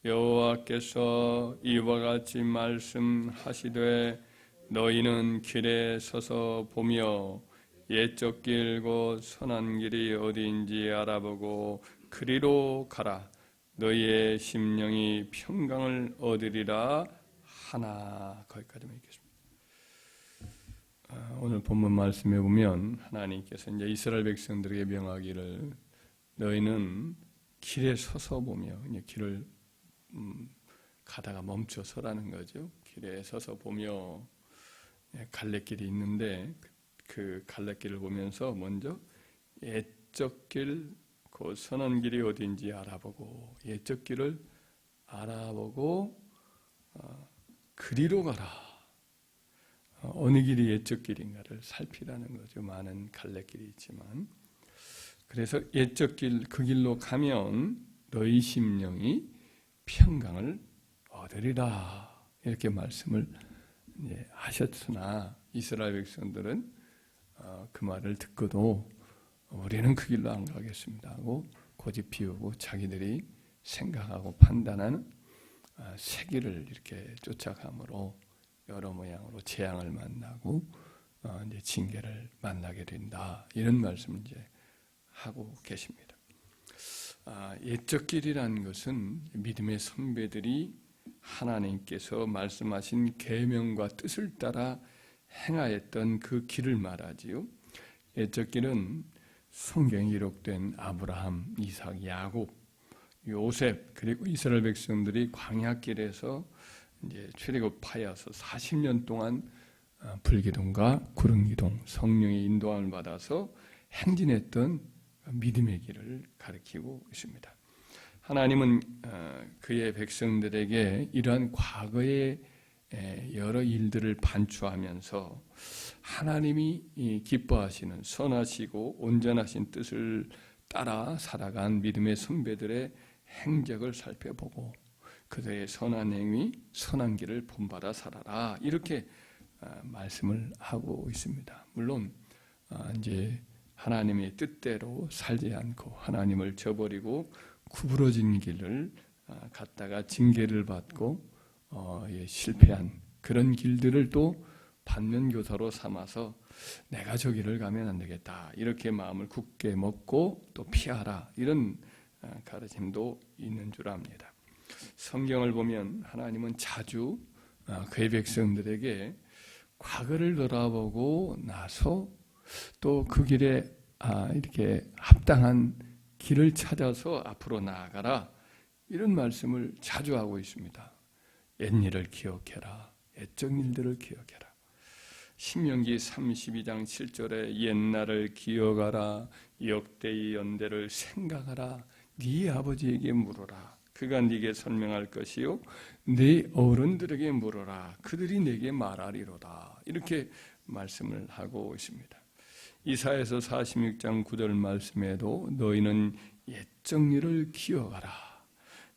여호와께서 이와 같이 말씀하시되 너희는 길에 서서 보며 옛적 길 곧 선한 길이 어디인지 알아보고 그리로 가라. 너희의 심령이 평강을 얻으리라 하나. 거기까지만 읽겠습니다. 오늘 본문 말씀에 보면 하나님께서 이제 이스라엘 백성들에게 명하기를 너희는 길에 서서 보며, 길을 가다가 멈춰 서라는 거죠. 길에 서서 보며 갈래길이 있는데 그 갈래길을 보면서 먼저 옛적 길, 그 선한 길이 어딘지 알아보고 옛적 길을 알아보고 그리로 가라. 어느 길이 옛적 길인가를 살피라는 거죠. 많은 갈래길이 있지만 그래서 옛적 길, 그 길로 가면 너희 심령이 평강을 얻으리라 이렇게 말씀을 하셨으나 이스라엘 백성들은 그 말을 듣고도 우리는 그 길로 안 가겠습니다 하고 고집 피우고 자기들이 생각하고 판단하는 새 길을 이렇게 쫓아감으로 여러 모양으로 재앙을 만나고 이제 징계를 만나게 된다 이런 말씀을 이제 하고 계십니다. 옛적 길이라는 것은 믿음의 선배들이 하나님께서 말씀하신 계명과 뜻을 따라 행하였던 그 길을 말하지요. 옛적 길은 성경에 기록된 아브라함, 이삭, 야곱, 요셉 그리고 이스라엘 백성들이 광야길에서 이제 출애굽하여서 40년 동안 불기둥과 구름기둥, 성령의 인도함을 받아서 행진했던 믿음의 길을 가리키고 있습니다. 하나님은 그의 백성들에게 이러한 과거의 여러 일들을 반추하면서 하나님이 기뻐하시는 선하시고 온전하신 뜻을 따라 살아간 믿음의 선배들의 행적을 살펴보고 그들의 선한 행위, 선한 길을 본받아 살아라 이렇게 말씀을 하고 있습니다. 물론 이제 하나님의 뜻대로 살지 않고 하나님을 저버리고 구부러진 길을 갔다가 징계를 받고 실패한 그런 길들을 또 반면교사로 삼아서 내가 저 길을 가면 안 되겠다 이렇게 마음을 굳게 먹고 또 피하라 이런 가르침도 있는 줄 압니다. 성경을 보면 하나님은 자주 그의 백성들에게 과거를 돌아보고 나서 또 그 길에 이렇게 합당한 길을 찾아서 앞으로 나아가라 이런 말씀을 자주 하고 있습니다. 옛일을 기억해라. 옛적 일들을 기억해라. 신명기 32장 7절에 옛날을 기억하라. 역대의 연대를 생각하라. 네 아버지에게 물어라. 그가 네게 설명할 것이요 네 어른들에게 물어라. 그들이 네게 말하리로다. 이렇게 말씀을 하고 있습니다. 이사야서 46장 9절 말씀에도 너희는 옛적 일을 기억하라.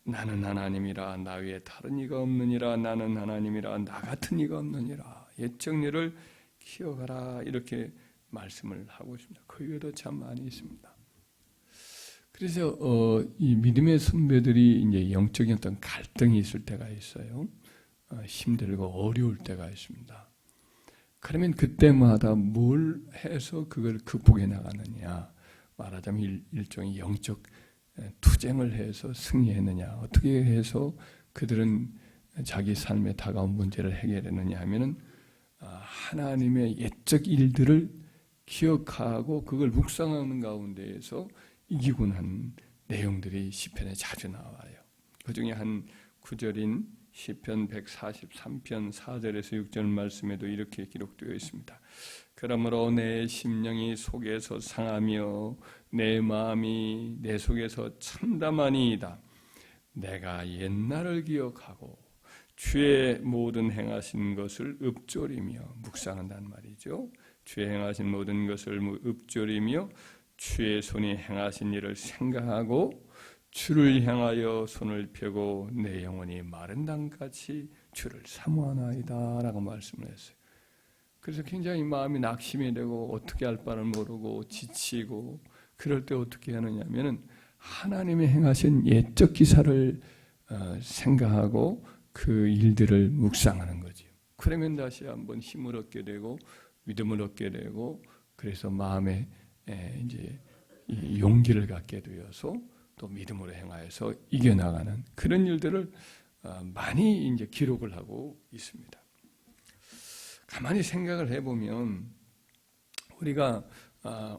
나는 하나님이라 나 외에 다른 이가 없느니라. 나는 하나님이라 나 같은 이가 없느니라. 옛적 일을 기억하라. 이렇게 말씀을 하고 있습니다. 그 외에도 참 많이 있습니다. 그래서 이 믿음의 선배들이 이제 영적인 어떤 갈등이 있을 때가 있어요. 힘들고 어려울 때가 있습니다. 그러면 그때마다 뭘 해서 그걸 극복해 나가느냐. 말하자면 일종의 영적 투쟁을 해서 승리했느냐. 어떻게 해서 그들은 자기 삶에 다가온 문제를 해결했느냐 하면은 하나님의 옛적 일들을 기억하고 그걸 묵상하는 가운데에서 이기고 난 내용들이 시편에 자주 나와요. 그 중에 한 구절인 시편 143편 4절에서 6절 말씀에도 이렇게 기록되어 있습니다. 그러므로 내 심령이 속에서 상하며 내 마음이 내 속에서 참담하니이다. 내가 옛날을 기억하고 주의 모든 행하신 것을 읊조리며 묵상한다는 말이죠. 주의 행하신 모든 것을 읊조리며 주의 손이 행하신 일을 생각하고 주를 향하여 손을 펴고 내 영혼이 마른 땅같이 주를 사모하나이다 라고 말씀을 했어요. 그래서 굉장히 마음이 낙심이 되고 어떻게 할 바를 모르고 지치고 그럴 때 어떻게 하느냐 하면은 하나님의 행하신 옛적 기사를 생각하고 그 일들을 묵상하는 거죠. 그러면 다시 한번 힘을 얻게 되고 믿음을 얻게 되고 그래서 마음에 이제 이 용기를 갖게 되어서 또 믿음으로 행하여서 이겨나가는 그런 일들을 많이 이제 기록을 하고 있습니다. 가만히 생각을 해보면 우리가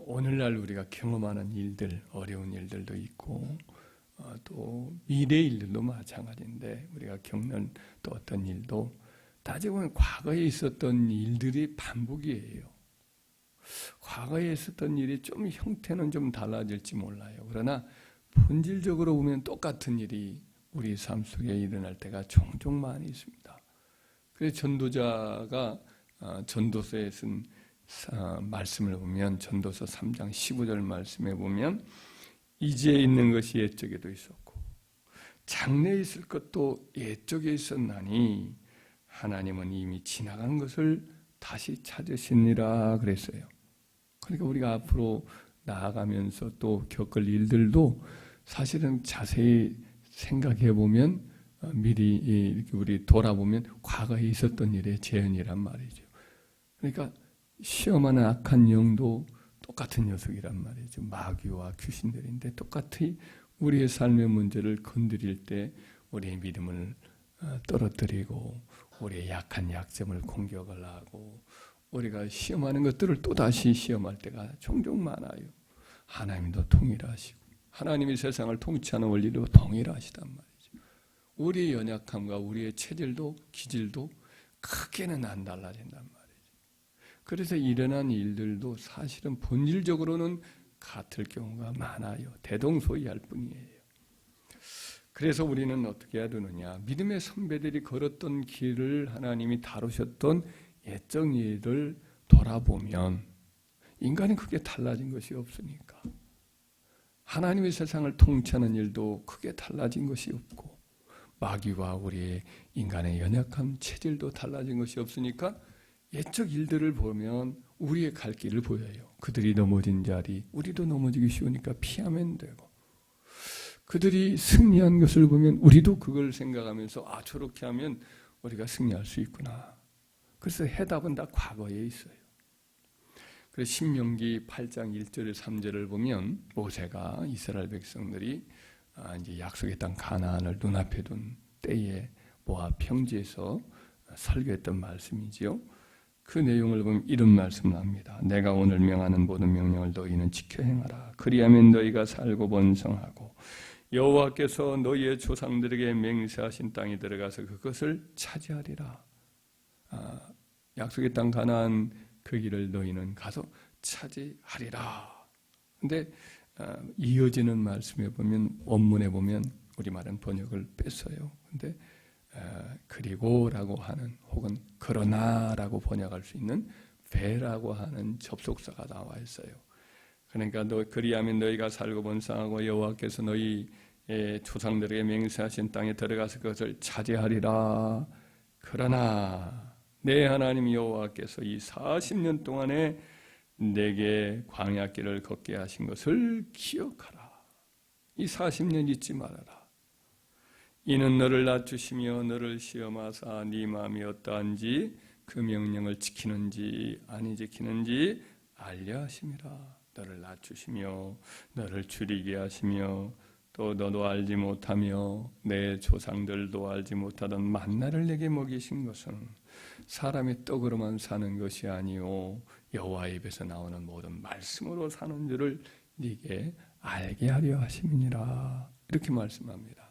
오늘날 우리가 경험하는 일들, 어려운 일들도 있고 또 미래 일들도 마찬가지인데 우리가 겪는 또 어떤 일도 따지고 보면 과거에 있었던 일들이 반복이에요. 과거에 있었던 일이 좀 형태는 좀 달라질지 몰라요. 그러나 본질적으로 보면 똑같은 일이 우리 삶 속에 일어날 때가 종종 많이 있습니다. 그래서 전도자가 전도서에 쓴 말씀을 보면 전도서 3장 15절 말씀에 보면 이제 있는 것이 옛적에도 있었고 장래에 있을 것도 옛적에 있었나니 하나님은 이미 지나간 것을 다시 찾으시니라 그랬어요. 그러니까 우리가 앞으로 나아가면서 또 겪을 일들도 사실은 자세히 생각해 보면 미리 이렇게 우리 돌아보면 과거에 있었던 일의 재현이란 말이죠. 그러니까 시험하는 악한 영도 똑같은 녀석이란 말이죠. 마귀와 귀신들인데 똑같이 우리의 삶의 문제를 건드릴 때 우리의 믿음을 떨어뜨리고 우리의 약한 약점을 공격을 하고 우리가 시험하는 것들을 또다시 시험할 때가 종종 많아요. 하나님도 동일하시고 하나님이 세상을 통치하는 원리도 동일하시단 말이죠. 우리의 연약함과 우리의 체질도 기질도 크게는 안 달라진단 말이죠. 그래서 일어난 일들도 사실은 본질적으로는 같을 경우가 많아요. 대동소이할 뿐이에요. 그래서 우리는 어떻게 해야 되느냐. 믿음의 선배들이 걸었던 길을 하나님이 다루셨던 옛적 일을 돌아보면 인간이 크게 달라진 것이 없으니까 하나님의 세상을 통치하는 일도 크게 달라진 것이 없고 마귀와 우리의 인간의 연약함, 체질도 달라진 것이 없으니까 옛적 일들을 보면 우리의 갈 길을 보여요. 그들이 넘어진 자리, 우리도 넘어지기 쉬우니까 피하면 되고 그들이 승리한 것을 보면 우리도 그걸 생각하면서 저렇게 하면 우리가 승리할 수 있구나. 그래서 해답은 다 과거에 있어요. 그래서 신명기 8장 1절 3절을 보면 모세가 이스라엘 백성들이 이제 약속의 땅 가나안을 눈앞에 둔 때에 모압 평지에서 설교했던 말씀이지요. 그 내용을 보면 이런 말씀을 합니다. 내가 오늘 명하는 모든 명령을 너희는 지켜 행하라. 그리하면 너희가 살고 번성하고 여호와께서 너희의 조상들에게 맹세하신 땅에 들어가서 그것을 차지하리라. 약속의 땅 가나안 그 길을 너희는 가서 차지하리라. 근데 이어지는 말씀에 보면 원문에 보면 우리말은 번역을 뺐어요. 근데 그리고라고 하는 혹은 그러나라고 번역할 수 있는 배라고 하는 접속사가 나와 있어요. 그러니까 그리하면 너희가 살고 번성하고 여호와께서 너희의 조상들에게 맹세하신 땅에 들어가서 그것을 차지하리라. 그러나 내 하나님 여호와께서 이 40년 동안에 내게 광야길을 걷게 하신 것을 기억하라. 이 40년 잊지 말아라. 이는 너를 낮추시며 너를 시험하사 네 마음이 어떠한지 그 명령을 지키는지 아니 지키는지 알려 하심이라. 너를 낮추시며 너를 줄이게 하시며 또 너도 알지 못하며 내 조상들도 알지 못하던 만나를 내게 먹이신 것은 사람의 떡으로만 사는 것이 아니요 여호와의 입에서 나오는 모든 말씀으로 사는 줄을 네게 알게 하려 하심이니라. 이렇게 말씀합니다.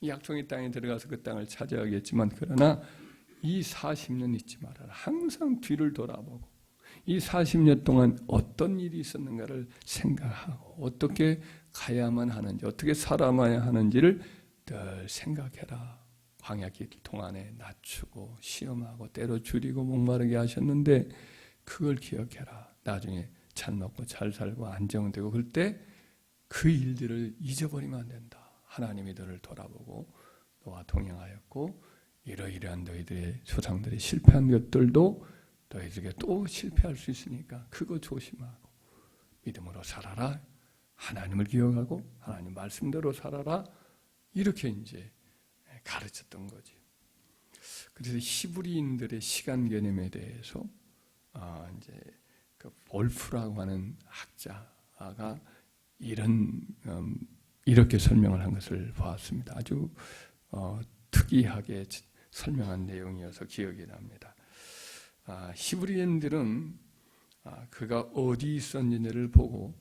약속의 땅에 들어가서 그 땅을 차지하겠지만 그러나 이 40년 잊지 말아라. 항상 뒤를 돌아보고 이 40년 동안 어떤 일이 있었는가를 생각하고 어떻게 가야만 하는지 어떻게 살아가야 하는지를 늘 생각해라. 광야길 동안에 낮추고 시험하고 때로 줄이고 목마르게 하셨는데 그걸 기억해라. 나중에 잘 먹고 잘 살고 안정되고 그럴 때 그 일들을 잊어버리면 안 된다. 하나님이 너를 돌아보고 너와 동행하였고 이러이러한 너희들의 조상들이 실패한 것들도 너희들에게 또 실패할 수 있으니까 그거 조심하고 믿음으로 살아라. 하나님을 기억하고 하나님 말씀대로 살아라. 이렇게 이제 가르쳤던 거죠. 그래서 히브리인들의 시간 개념에 대해서 이제 그 볼프라고 하는 학자가 이렇게 설명을 한 것을 보았습니다. 아주 특이하게 설명한 내용이어서 기억이 납니다. 히브리인들은 그가 어디 있었는지를 보고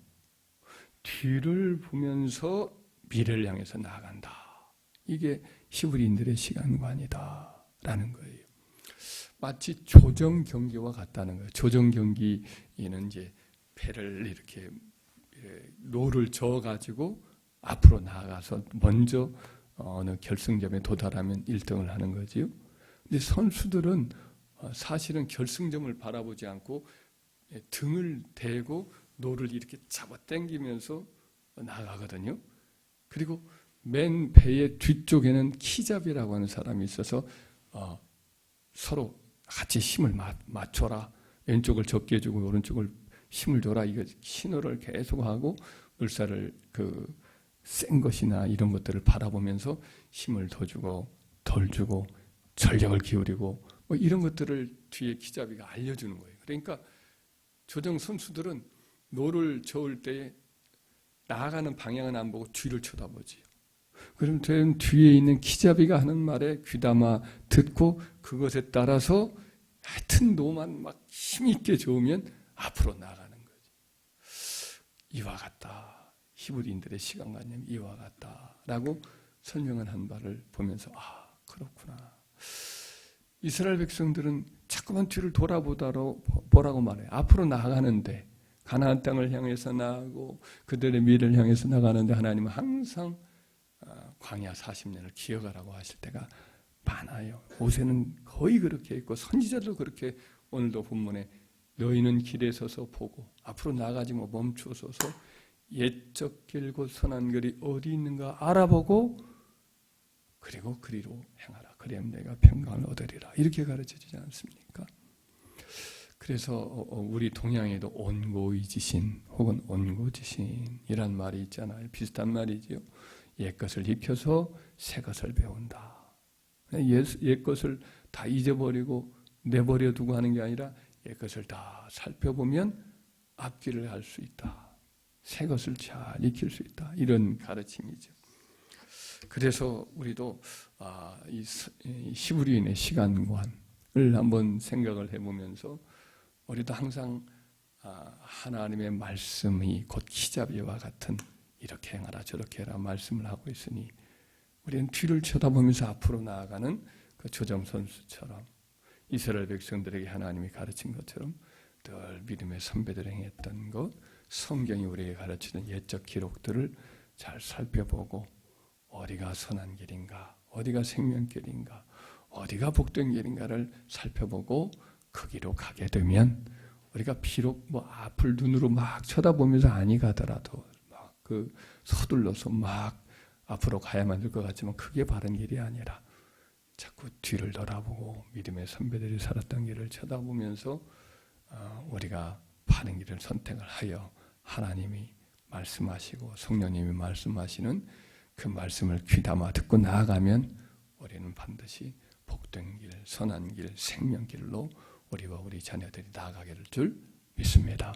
뒤를 보면서 미래를 향해서 나아간다. 이게 히브리인들의 시간관이다라는 거예요. 마치 조정 경기와 같다는 거예요. 조정 경기는 이제 배를 이렇게 노를 저어 가지고 앞으로 나아가서 먼저 어느 결승점에 도달하면 1등을 하는 거지요. 근데 선수들은 사실은 결승점을 바라보지 않고 등을 대고 노를 이렇게 잡아당기면서 나가거든요. 그리고 맨 배의 뒤쪽에는 키잡이라고 하는 사람이 있어서 서로 같이 힘을 맞춰라. 왼쪽을 적게 해주고 오른쪽을 힘을 줘라. 이거 신호를 계속하고 물살을 센 것이나 이런 것들을 바라보면서 힘을 더 주고 덜 주고 전력을 기울이고 뭐 이런 것들을 뒤에 키잡이가 알려주는 거예요. 그러니까 조정 선수들은 노를 저을 때 나아가는 방향은 안 보고 뒤를 쳐다보지. 그럼 뒤에 있는 키잡이가 하는 말에 귀담아 듣고 그것에 따라서 하여튼 노만 막 힘있게 저으면 앞으로 나가는 거지. 이와 같다. 히브리인들의 시간관념이 이와 같다라고 설명을 한 바를 보면서 그렇구나. 이스라엘 백성들은 자꾸만 뒤를 보라고 말해요. 앞으로 나가는데 가나안 땅을 향해서 나가고 그들의 미래를 향해서 나가는데 하나님은 항상 광야 40년을 기억하라고 하실 때가 많아요. 모세는 거의 그렇게 했고 선지자도 그렇게 오늘도 본문에 너희는 길에 서서 보고 앞으로 나가지 뭐 멈추어서서 옛적 길 곧 선한 길이 어디 있는가 알아보고 그리고 그리로 행하라. 그리하면 내가 평강을 얻으리라. 이렇게 가르쳐주지 않습니까? 그래서 우리 동양에도 온고이지신 혹은 온고지신이란 말이 있잖아요. 비슷한 말이지요. 옛것을 익혀서 새것을 배운다. 옛것을 다 잊어버리고 내버려 두고 하는 게 아니라 옛것을 다 살펴보면 앞길을 알 수 있다. 새것을 잘 익힐 수 있다. 이런 가르침이죠. 그래서 우리도 이 히브리인의 시간관을 한번 생각을 해보면서 우리도 항상 하나님의 말씀이 곧 키잡이와 같은 이렇게 행하라 저렇게 해라 말씀을 하고 있으니 우리는 뒤를 쳐다보면서 앞으로 나아가는 그 조정 선수처럼 이스라엘 백성들에게 하나님이 가르친 것처럼 늘 믿음의 선배들이 행했던 것 성경이 우리에게 가르치는 옛적 기록들을 잘 살펴보고 어디가 선한 길인가 어디가 생명길인가 어디가 복된 길인가를 살펴보고 그 길로 가게 되면 우리가 비록 뭐 앞을 눈으로 막 쳐다보면서 아니 가더라도 막 서둘러서 막 앞으로 가야만 될 것 같지만 그게 바른 길이 아니라 자꾸 뒤를 돌아보고 믿음의 선배들이 살았던 길을 쳐다보면서 우리가 바른 길을 선택을 하여 하나님이 말씀하시고 성령님이 말씀하시는 그 말씀을 귀담아 듣고 나아가면 우리는 반드시 복된 길, 선한 길, 생명길로 우리와 우리 자녀들이 나아가게 될 줄 믿습니다.